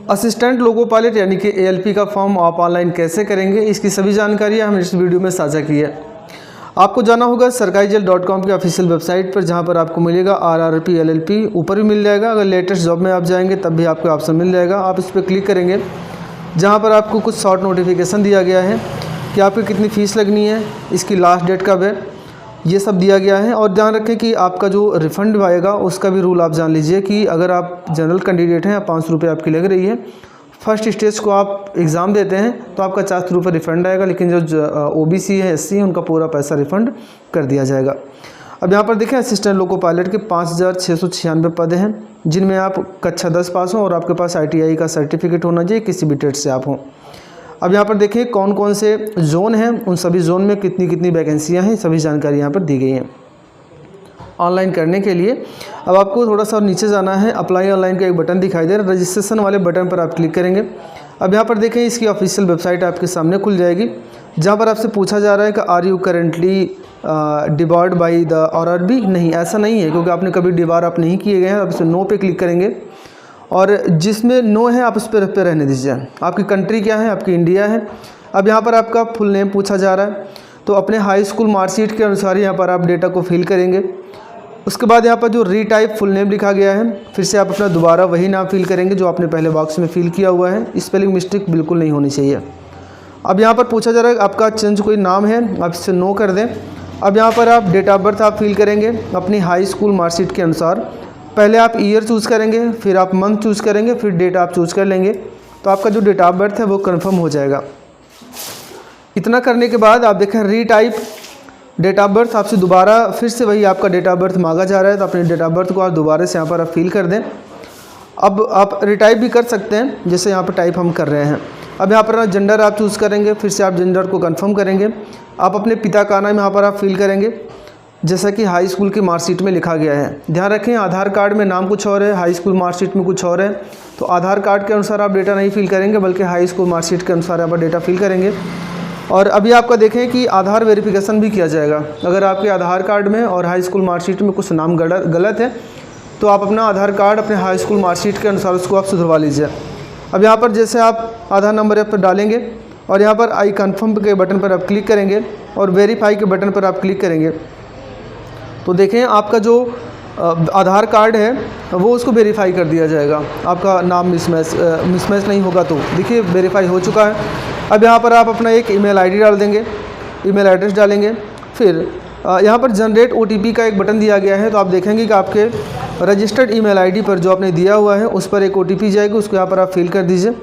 Assistant loco pilot यानी कि ALP का फॉर्म आप ऑनलाइन कैसे करेंगे, इसकी सभी जानकारियाँ हमने इस वीडियो में साझा की है। आपको जाना होगा sarkarijal.com की ऑफिशियल वेबसाइट पर, जहां पर आपको मिलेगा RRP LLP, ऊपर भी मिल जाएगा। अगर लेटेस्ट जॉब में आप जाएंगे तब भी आपको ऑप्शन मिल जाएगा। आप इस पर क्लिक करेंगे, जहां पर आपको कुछ शॉर्ट नोटिफिकेशन दिया गया है कि आपकी कितनी फ़ीस लगनी है, इसकी लास्ट डेट कब है, ये सब दिया गया है। और ध्यान रखें कि आपका जो रिफ़ंड आएगा उसका भी रूल आप जान लीजिए कि अगर आप जनरल कैंडिडेट हैं, 500 रुपये आपकी लग रही है, फर्स्ट स्टेज को आप एग्ज़ाम देते हैं तो आपका 400 रुपये रिफ़ंड आएगा, लेकिन जो OBC है, SC है, उनका पूरा पैसा रिफ़ंड कर दिया जाएगा। अब यहाँ पर देखें, असिस्टेंट लोको पायलट के 5696 पद हैं, जिनमें आप कक्षा 10 पास हों और आपके पास ITI का सर्टिफिकेट होना चाहिए, किसी भी ट्रेड से आप हों। अब यहाँ पर देखिए कौन कौन से जोन हैं, उन सभी जोन में कितनी कितनी वैकेंसियाँ हैं, सभी जानकारी यहाँ पर दी गई हैं। ऑनलाइन करने के लिए अब आपको थोड़ा सा नीचे जाना है। अप्लाई ऑनलाइन का एक बटन दिखाई दे रहा है, रजिस्ट्रेशन वाले बटन पर आप क्लिक करेंगे। अब यहाँ पर देखें, इसकी ऑफिशियल वेबसाइट आपके सामने खुल जाएगी, जहाँ पर आपसे पूछा जा रहा है कि are you currently debarred by the RRB। नहीं, ऐसा नहीं है, क्योंकि आपने कभी डिबार आप नहीं किए गए हैं। आप इसे नो पे क्लिक करेंगे और जिसमें नो है आप उस पर रहने दीजिए। आपकी कंट्री क्या है, आपकी इंडिया है। अब यहाँ पर आपका फुल नेम पूछा जा रहा है, तो अपने हाई स्कूल मार्कशीट के अनुसार यहाँ पर आप डेटा को फिल करेंगे। उसके बाद यहाँ पर जो रीटाइप फुल नेम लिखा गया है, फिर से आप अपना दोबारा वही नाम फिल करेंगे जो आपने पहले बॉक्स में फिल किया हुआ है। स्पेलिंग मिस्टेक बिल्कुल नहीं होनी चाहिए। अब यहाँ पर पूछा जा रहा है आपका चेंज कोई नाम है, आप इसे नो कर दें। अब यहाँ पर आप डेट ऑफ बर्थ आप फिल करेंगे अपनी हाई स्कूल मार्कशीट के अनुसार। पहले आप ईयर चूज़ करेंगे, फिर आप मंथ चूज़ करेंगे, फिर डेट आप चूज़ कर लेंगे, तो आपका जो डेट ऑफ बर्थ है वो कन्फर्म हो जाएगा। इतना करने के बाद आप देखें रीटाइप डेट ऑफ बर्थ, आपसे दोबारा फिर से वही आपका डेट ऑफ बर्थ मांगा जा रहा है, तो अपने डेट ऑफ बर्थ को आप दोबारा से यहाँ पर आप फिल कर दें। अब आप रिटाइप भी कर सकते हैं, जैसे यहाँ पर टाइप हम कर रहे हैं। अब यहाँ पर जेंडर आप चूज़ करेंगे, फिर से आप जेंडर को कंफर्म करेंगे। आप अपने पिता का नाम यहाँ पर आप फिल करेंगे, जैसा कि हाई स्कूल की मार्कशीट में लिखा गया है। ध्यान रखें, आधार कार्ड में नाम कुछ और है, हाई स्कूल मार्कशीट में कुछ और है, तो आधार कार्ड के अनुसार आप डेटा नहीं फिल करेंगे, बल्कि हाई स्कूल मार्कशीट के अनुसार आप डेटा फिल करेंगे। और अभी आपका देखें कि आधार वेरिफिकेशन भी किया जाएगा। अगर आपके आधार कार्ड में और हाई स्कूल मार्कशीट में कुछ नाम गलत है, तो आप अपना आधार कार्ड अपने हाई स्कूल मार्कशीट के अनुसार उसको आप सुधरवा लीजिए। अब यहाँ पर जैसे आप आधार नंबर पर डालेंगे और यहाँ पर आई कन्फर्म के बटन पर आप क्लिक करेंगे और वेरीफाई के बटन पर आप क्लिक करेंगे, तो देखें आपका जो आधार कार्ड है वो उसको वेरीफाई कर दिया जाएगा। आपका नाम मिसमैच नहीं होगा, तो देखिए वेरीफाई हो चुका है। अब यहाँ पर आप अपना एक ईमेल आईडी डाल देंगे, ईमेल एड्रेस डालेंगे। फिर यहाँ पर जनरेट OTP का एक बटन दिया गया है, तो आप देखेंगे कि आपके रजिस्टर्ड ईमेल आईडी पर जो आपने दिया हुआ है उस पर एक OTP जाएगी, उसको यहाँ पर आप फिल कर दीजिए,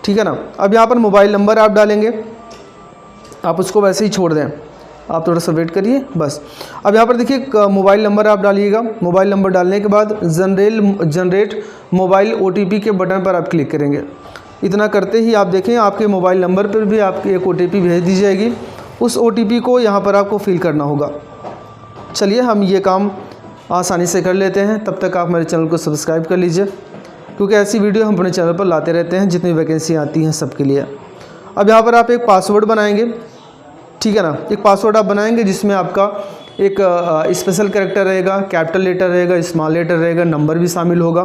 ठीक है ना। अब यहाँ पर मोबाइल नंबर आप डालेंगे, आप उसको वैसे ही छोड़ दें, आप थोड़ा सा वेट करिए बस। अब यहाँ पर देखिए मोबाइल नंबर आप डालिएगा। मोबाइल नंबर डालने के बाद जनरेट मोबाइल OTP के बटन पर आप क्लिक करेंगे। इतना करते ही आप देखें आपके मोबाइल नंबर पर भी आपकी एक OTP भेज दी जाएगी। उस OTP को यहाँ पर आपको फिल करना होगा। चलिए हम ये काम आसानी से कर लेते हैं। तब तक आप हमारे चैनल को सब्सक्राइब कर लीजिए, क्योंकि ऐसी वीडियो हम अपने चैनल पर लाते रहते हैं, जितनी वैकेंसी आती हैं सबके लिए। अब यहाँ पर आप एक पासवर्ड बनाएंगे, ठीक है ना। एक पासवर्ड आप बनाएंगे जिसमें आपका एक स्पेशल कैरेक्टर रहेगा, कैपिटल लेटर रहेगा, स्मॉल लेटर रहेगा, नंबर भी शामिल होगा।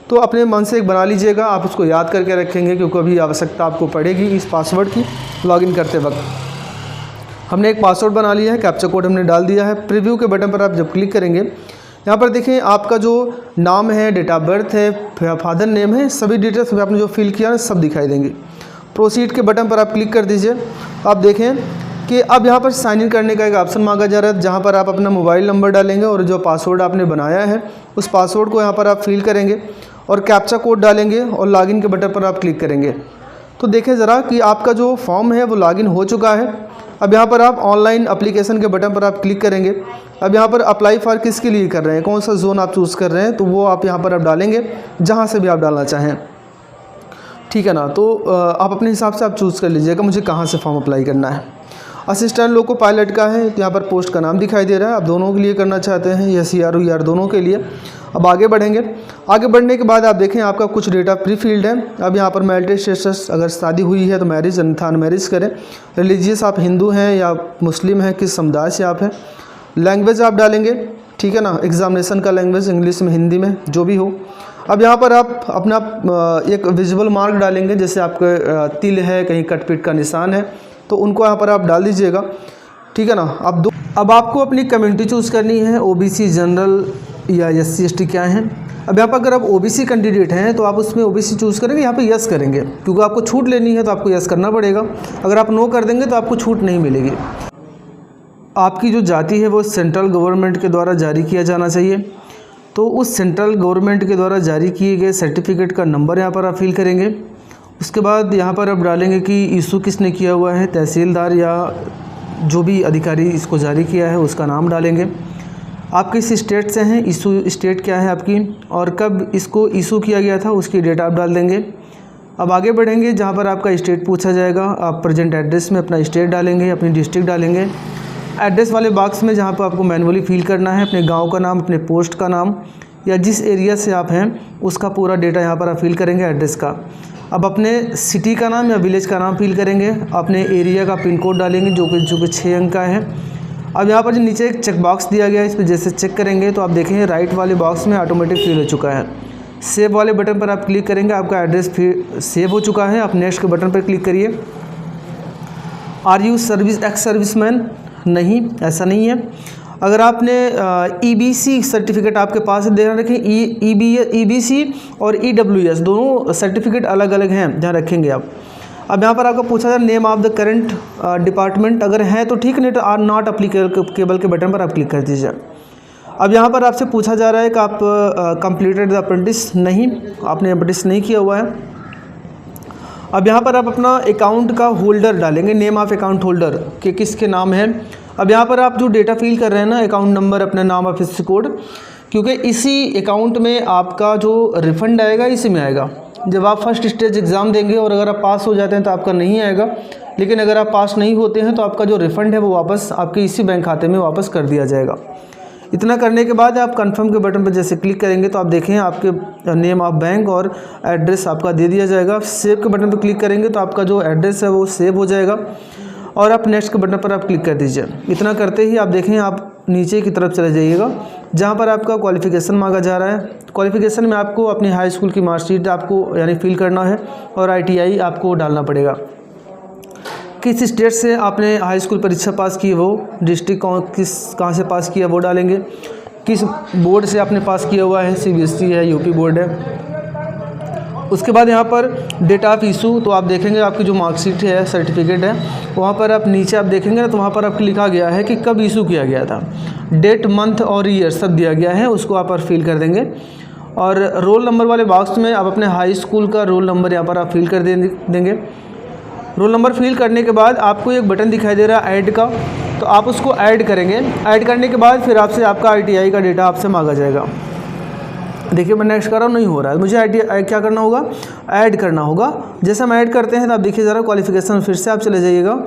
तो अपने मन से एक बना लीजिएगा, आप उसको याद करके रखेंगे, क्योंकि अभी आवश्यकता आपको पड़ेगी इस पासवर्ड की लॉगिन करते वक्त। हमने एक पासवर्ड बना लिया है, कैप्चा कोड हमने डाल दिया है। प्रीव्यू के बटन पर आप जब क्लिक करेंगे, यहाँ पर देखें आपका जो नाम है, डेट ऑफ बर्थ है, फादर नेम है, सभी डिटेल्स आपने जो फिल किया है सब दिखाई देंगे। प्रोसीड के बटन पर आप क्लिक कर दीजिए। आप देखें कि अब यहाँ पर साइन इन करने का एक ऑप्शन मांगा जा रहा है, जहाँ पर आप अपना मोबाइल नंबर डालेंगे और जो पासवर्ड आपने बनाया है उस पासवर्ड को यहाँ पर आप फिल करेंगे और कैप्चा कोड डालेंगे और लॉगिन के बटन पर आप क्लिक करेंगे। तो देखें ज़रा कि आपका जो फॉर्म है वो लॉगिन हो चुका है। अब यहाँ पर आप ऑनलाइन एप्लीकेशन के बटन पर आप क्लिक करेंगे। अब यहाँ पर अप्लाई फॉर किसके लिए कर रहे हैं, कौन सा जोन आप चूज़ कर रहे हैं, तो वो आप यहाँ पर आप डालेंगे, जहाँ से भी आप डालना चाहें, ठीक है ना। तो आप अपने हिसाब से आप चूज़ कर लीजिएगा मुझे कहाँ से फॉर्म अप्लाई करना है। असिस्टेंट लोको पायलट का है, तो यहाँ पर पोस्ट का नाम दिखाई दे रहा है। आप दोनों के लिए करना चाहते हैं या CR ER दोनों के लिए। अब आगे बढ़ेंगे। आगे बढ़ने के बाद आप देखें आपका कुछ डेटा प्री फील्ड है। अब यहाँ पर मैरिटल स्टेटस, अगर शादी हुई है तो मैरिज, अन्यथा अनमैरिज करें। रिलीजियस आप हिंदू हैं या मुस्लिम हैं, किस समुदाय से आप हैं। लैंग्वेज आप डालेंगे, ठीक है ना, एग्जामिनेशन का लैंग्वेज इंग्लिश में, हिंदी में, जो भी हो। अब यहाँ पर आप अपना एक विजुअल मार्क डालेंगे, जैसे आपका तिल है, कहीं कटपीट का निशान है, तो उनको यहाँ पर आप डाल दीजिएगा, ठीक है ना। अब आपको अपनी कम्युनिटी चूज़ करनी है, ओबीसी, जनरल या एससी एसटी क्या है। अब यहाँ पर अगर आप ओबीसी कैंडिडेट हैं तो आप उसमें ओबीसी चूज़ करेंगे, यहाँ पे यस करेंगे, क्योंकि आपको छूट लेनी है तो आपको यस करना पड़ेगा। अगर आप नो कर देंगे तो आपको छूट नहीं मिलेगी। आपकी जो जाति है वो सेंट्रल गवर्नमेंट के द्वारा जारी किया जाना चाहिए, तो उस सेंट्रल गवर्नमेंट के द्वारा जारी किए गए सर्टिफिकेट का नंबर यहाँ पर आप फिल करेंगे। उसके बाद यहाँ पर आप डालेंगे कि इशू किसने किया हुआ है, तहसीलदार या जो भी अधिकारी इसको जारी किया है उसका नाम डालेंगे। आप किस स्टेट से हैं, इशू स्टेट क्या है आपकी, और कब इसको इशू किया गया था उसकी डेट आप डाल देंगे। अब आगे बढ़ेंगे, जहाँ पर आपका स्टेट पूछा जाएगा, आप प्रेजेंट एड्रेस में अपना स्टेट डालेंगे, अपनी डिस्ट्रिक्ट डालेंगे। एड्रेस वाले बॉक्स में जहाँ पर आपको मैनुअली फिल करना है अपने गांव का नाम, अपने पोस्ट का नाम, या जिस एरिया से आप हैं उसका पूरा डेटा यहाँ पर आप फिल करेंगे एड्रेस का। अब अपने सिटी का नाम या विलेज का नाम फिल करेंगे, अपने एरिया का पिन कोड डालेंगे जो कि 6 अंक का है। अब यहाँ पर जो नीचे एक चेक बॉक्स दिया गया है, इस पर जैसे चेक करेंगे तो आप देखेंगे राइट वाले बॉक्स में ऑटोमेटिक फिल हो चुका है। सेव वाले बटन पर आप क्लिक करेंगे, आपका एड्रेस फिर सेव हो चुका है। आप नेक्स्ट के बटन पर क्लिक करिए। Are you service ex serviceman, नहीं, ऐसा नहीं है। अगर आपने ईबीसी सर्टिफिकेट आपके पास है, ध्यान रखें ईबीसी और ईडब्ल्यूएस दोनों सर्टिफिकेट अलग अलग हैं, ध्यान रखेंगे आप। अब यहाँ पर आपको पूछा जाए name of the current department, अगर है तो ठीक, नहीं तो आर नॉट अप्लीकेबल के बटन पर आप क्लिक कर दीजिए। अब यहाँ पर आपसे पूछा जा रहा है कि आप कंप्लीटेड द अप्रेंटिस, नहीं, आपने अप्रेंटिस नहीं किया हुआ है। अब यहाँ पर आप अपना अकाउंट का होल्डर डालेंगे, नेम ऑफ अकाउंट होल्डर कि किसके नाम है। अब यहाँ पर आप जो डेटा फिल कर रहे हैं ना, अकाउंट नंबर, अपना नाम, ऑफिस कोड, क्योंकि इसी अकाउंट में आपका जो रिफ़ंड आएगा इसी में आएगा। जब आप फर्स्ट स्टेज एग्ज़ाम देंगे और अगर आप पास हो जाते हैं तो आपका नहीं आएगा, लेकिन अगर आप पास नहीं होते हैं तो आपका जो रिफ़ंड है वो वापस आपके इसी बैंक खाते में वापस कर दिया जाएगा। इतना करने के बाद आप कंफर्म के बटन पर जैसे क्लिक करेंगे तो आप देखें आपके नेम ऑफ बैंक और एड्रेस आपका दे दिया जाएगा। सेव के बटन पर क्लिक करेंगे तो आपका जो एड्रेस है वो सेव हो जाएगा और आप नेक्स्ट के बटन पर आप क्लिक कर दीजिए। इतना करते ही आप देखें आप नीचे की तरफ चले जाइएगा, जहाँ पर आपका क्वालिफ़िकेशन मांगा जा रहा है। क्वालिफ़िकेशन में आपको अपनी हाई स्कूल की मार्कशीट आपको यानी फिल करना है और ITI आपको डालना पड़ेगा। किस स्टेट से आपने हाई स्कूल परीक्षा पास की वो डिस्ट्रिक्ट कहाँ से पास किया वो डालेंगे। किस बोर्ड से आपने पास किया हुआ है, CBSE है, UP बोर्ड है। उसके बाद यहाँ पर डेट ऑफ इशू, तो आप देखेंगे आपकी जो मार्कशीट है, सर्टिफिकेट है, वहाँ पर आप नीचे आप देखेंगे ना तो वहाँ पर आपको लिखा गया है कि कब इशू किया गया था, डेट, मंथ और ईयर सब दिया गया है, उसको आप पर फिल कर देंगे। और रोल नंबर वाले बॉक्स में आप अपने हाई स्कूल का रोल नंबर यहाँ पर आप फिल कर देंगे। रोल नंबर फिल करने के बाद आपको एक बटन दिखाई दे रहा है ऐड का, तो आप उसको ऐड करेंगे। ऐड करने के बाद फिर आपसे आपका ITI का डेटा आपसे मांगा जाएगा। देखिए मैं नेक्स्ट कर रहा हूँ, नहीं हो रहा है, मुझे ITI क्या करना होगा, ऐड करना होगा। जैसे हम ऐड करते हैं तो आप देखिए ज़रा क्वालिफ़िकेशन फिर से आप चले जाइएगा।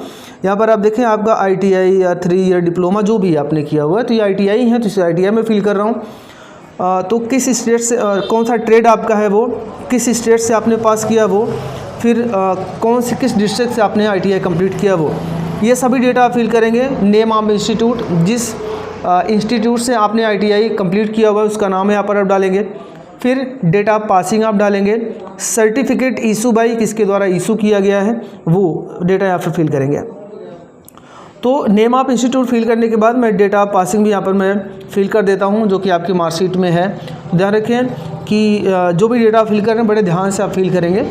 यहाँ पर आप देखें आपका ITI या 3 ईयर डिप्लोमा जो भी आपने किया हुआ है, तो ये ITI है, तो इसे ITI में फिल कर रहा हूँ। तो किस स्टेट से कौन सा ट्रेड आपका है वो, किस स्टेट से आपने पास किया वो, फिर किस डिस्ट्रिक्ट से आपने ITI कंप्लीट किया वो, ये सभी डेटा आप फिल करेंगे। नेम ऑफ इंस्टीट्यूट, जिस इंस्टीट्यूट से आपने ITI कंप्लीट किया हुआ है उसका नाम यहाँ पर आप डालेंगे। फिर डेट ऑफ पासिंग आप डालेंगे। सर्टिफिकेट इशू बाई, किसके द्वारा इशू किया गया है वो डेटा यहाँ पर फिल करेंगे। तो नेम ऑफ इंस्टीट्यूट फिल करने के बाद मैं डेट ऑफ पासिंग भी यहाँ पर मैं फिल कर देता हूँ, जो कि आपकी मार्कशीट में है। ध्यान रखें कि जो भी डेटा फिल कर रहे हैं बड़े ध्यान से आप फिल करेंगे।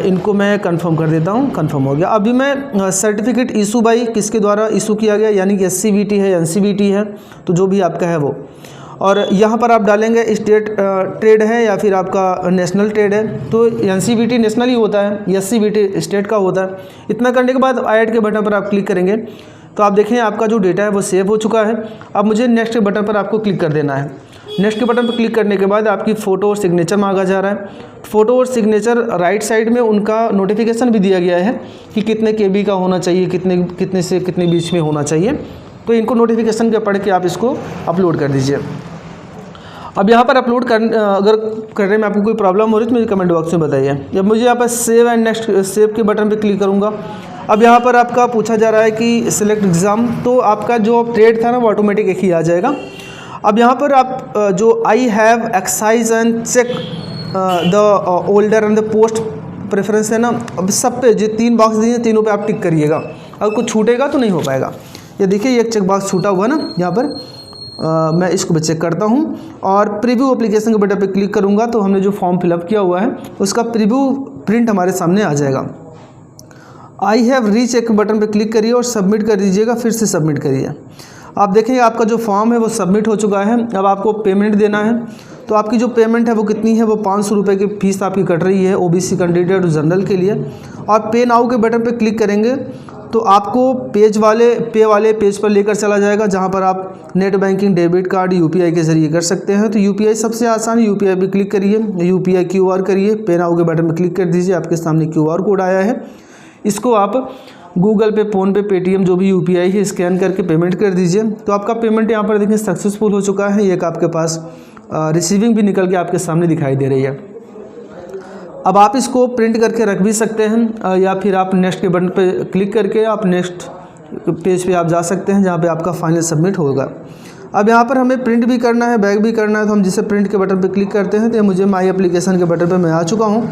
इनको मैं कंफर्म कर देता हूँ, कंफर्म हो गया। अभी मैं सर्टिफिकेट इशू बाई किसके द्वारा इशू किया गया, यानी कि SCBT है, NCBT है, तो जो भी आपका है वो। और यहाँ पर आप डालेंगे स्टेट ट्रेड है या फिर आपका नेशनल ट्रेड है, तो NCBT नेशनल ही होता है, SCBT स्टेट का होता है। इतना करने के बाद ऐड के बटन पर आप क्लिक करेंगे तो आप देखें आपका जो डेटा है वो सेव हो चुका है। अब मुझे नेक्स्ट के बटन पर आपको क्लिक कर देना है। नेक्स्ट के बटन पर क्लिक करने के बाद आपकी फ़ोटो और सिग्नेचर मांगा जा रहा है। फ़ोटो और सिग्नेचर राइट साइड में उनका नोटिफिकेशन भी दिया गया है कि कितने KB का होना चाहिए, कितने से कितने बीच में होना चाहिए। तो इनको नोटिफिकेशन के पढ़ के आप इसको अपलोड कर दीजिए। अब यहाँ पर अपलोड अगर करने में आपको कोई प्रॉब्लम हो रही है तो मुझे कमेंट बॉक्स में बताइए। जब मुझे यहाँ पर सेव एंड नेक्स्ट सेव के बटन पर क्लिक करूँगा, अब यहाँ पर आपका पूछा जा रहा है कि सिलेक्ट एग्ज़ाम, तो आपका जो ट्रेड था ना वो ऑटोमेटिक एक ही आ जाएगा। अब यहाँ पर आप जो I have excise and check the older and the post preference है ना, अब सब पे जो 3 बॉक्स दिए हैं तीनों पे आप टिक करिएगा। अगर कुछ छूटेगा तो नहीं हो पाएगा। ये देखिए एक चेक बॉक्स छूटा हुआ है ना यहाँ पर, मैं इसको भी चेक करता हूँ और प्रीव्यू एप्लीकेशन के बटन पे क्लिक करूँगा तो हमने जो फॉर्म फिलअप किया हुआ है उसका प्रीव्यू प्रिंट हमारे सामने आ जाएगा। आई हैव रीच एक बटन पे क्लिक करिए और सबमिट कर दीजिएगा, फिर से सबमिट करिए। आप देखेंगे आपका जो फॉर्म है वो सबमिट हो चुका है। अब आपको पेमेंट देना है, तो आपकी जो पेमेंट है वो कितनी है, वो 500 रुपये की फ़ीस आपकी कट रही है ओबीसी कैंडिडेट जनरल के लिए। और पे नाउ के बटन पे क्लिक करेंगे तो आपको पे वाले पेज पर लेकर चला जाएगा, जहां पर आप net banking, debit card, UPI के ज़रिए कर सकते हैं। तो यूपीआई सबसे आसान है, यूपीआई पे क्लिक करिए, यूपीआई क्यूआर करिए, पे नाउ के बटन पर क्लिक कर दीजिए, आपके सामने क्यूआर कोड आया है। इसको आप गूगल पे, फ़ोनपे, पेटीएम जो भी यूपीआई है स्कैन करके पेमेंट कर दीजिए। तो आपका पेमेंट यहाँ पर देखिए सक्सेसफुल हो चुका है। एक आपके पास रिसीविंग भी निकल के आपके सामने दिखाई दे रही है। अब आप इसको प्रिंट करके रख भी सकते हैं या फिर आप नेक्स्ट के बटन पे क्लिक करके आप नेक्स्ट पेज पे आप जा सकते हैं, जहाँ पे आपका फाइनल सबमिट होगा। अब यहाँ पर हमें प्रिंट भी करना है, बैक भी करना है, तो हम जिसे प्रिंट के बटन पे क्लिक करते हैं तो मुझे माई एप्लीकेशन के बटन पे मैं आ चुका हूँ।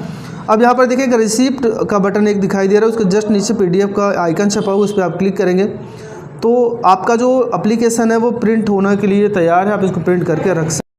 अब यहाँ पर देखिएगा रिसिप्ट का बटन एक दिखाई दे रहा है, उसके जस्ट नीचे PDF का आइकन छपा हुआ, उस पर आप क्लिक करेंगे तो आपका जो एप्लीकेशन है वो प्रिंट होने के लिए तैयार है। आप इसको प्रिंट करके रख सकते हैं।